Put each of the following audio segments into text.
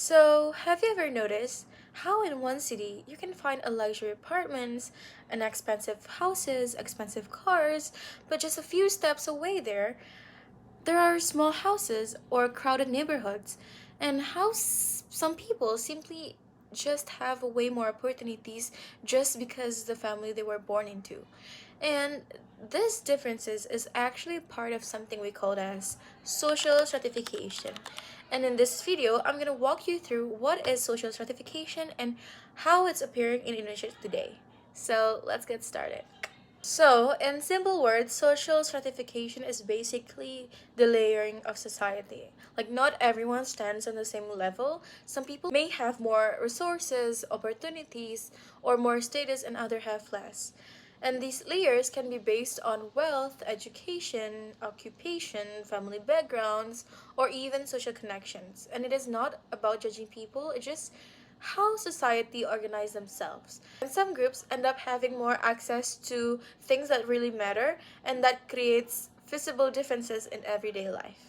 So, have you ever noticed how in one city you can find a luxury apartments, and expensive houses, expensive cars, but just a few steps away there are small houses or crowded neighborhoods, and how some people simply just have way more opportunities just because the family they were born into. And this differences is actually part of something we call as social stratification. And in this video, I'm going to walk you through what is social stratification and how it's appearing in Indonesia today. So let's get started. So, in simple words, social stratification is basically the layering of society. Like, not everyone stands on the same level. Some people may have more resources, opportunities, or more status, and others have less. And these layers can be based on wealth, education, occupation, family backgrounds, or even social connections. And it is not about judging people, it's just how society organize themselves. And some groups end up having more access to things that really matter, and that creates visible differences in everyday life.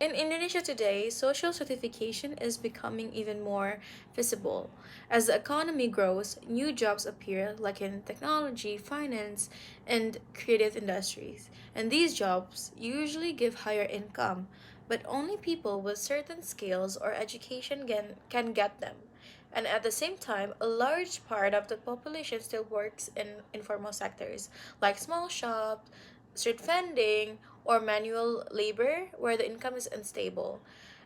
In Indonesia today, social stratification is becoming even more visible. As the economy grows, new jobs appear, like in technology, finance, and creative industries. And these jobs usually give higher income, but only people with certain skills or education can get them. And at the same time, a large part of the population still works in informal sectors, like small shops, street vending, or manual labor where the income is unstable.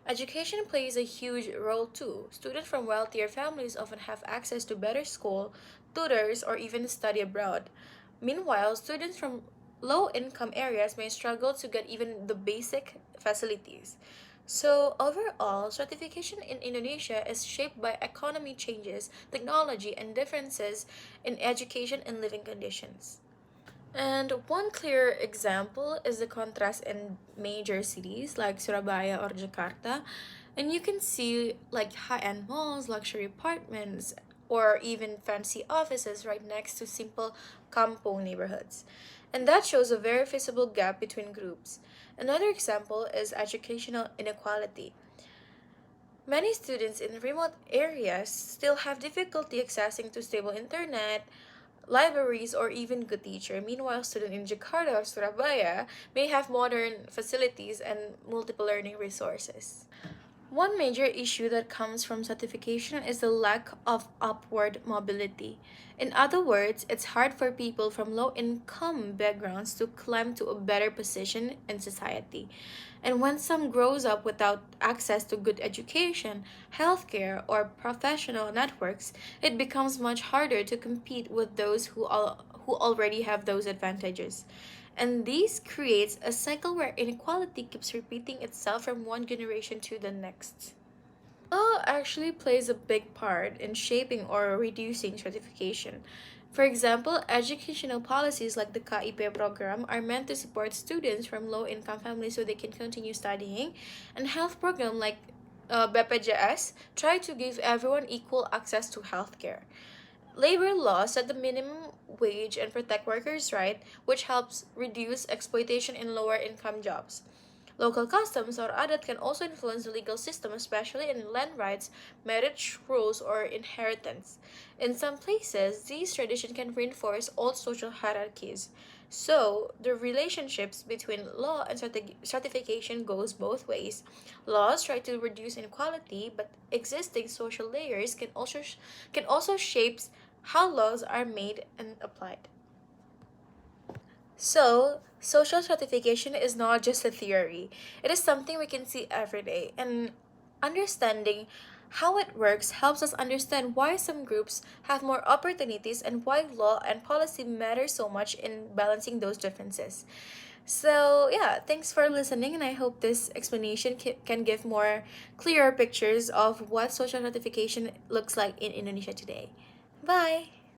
Education plays a huge role too. Students from wealthier families often have access to better school, tutors, or even study abroad. Meanwhile, students from low income areas may struggle to get even the basic facilities. So, overall, stratification in Indonesia is shaped by economy changes, technology, and differences in education and living conditions. And one clear example is the contrast in major cities like Surabaya or Jakarta. And you can see like high-end malls, luxury apartments, or even fancy offices right next to simple kampong neighborhoods. And that shows a very visible gap between groups. Another example is educational inequality. Many students in remote areas still have difficulty accessing to stable internet, libraries, or even good teacher. Meanwhile, students in Jakarta or Surabaya may have modern facilities and multiple learning resources. One major issue that comes from certification is the lack of upward mobility. In other words, it's hard for people from low income backgrounds to climb to a better position in society. And when some grows up without access to good education, healthcare, or professional networks, it becomes much harder to compete with those who already have those advantages. And this creates a cycle where inequality keeps repeating itself from one generation to the next. Law actually plays a big part in shaping or reducing stratification. For example, educational policies like the KIP program are meant to support students from low income families so they can continue studying, and health program like BPJS try to give everyone equal access to healthcare. Labor laws set the minimum wage and protect workers' rights, which helps reduce exploitation in lower income jobs. Local customs or adat can also influence the legal system, especially in land rights, marriage rules, or inheritance. In some places, these traditions can reinforce old social hierarchies. So, the relationships between law and stratification goes both ways. Laws try to reduce inequality, but existing social layers can also shape how laws are made and applied. So, social stratification is not just a theory, it is something we can see every day. And understanding how it works helps us understand why some groups have more opportunities and why law and policy matter so much in balancing those differences. So, yeah, thanks for listening, and I hope this explanation can give more clearer pictures of what social stratification looks like in Indonesia today. Bye!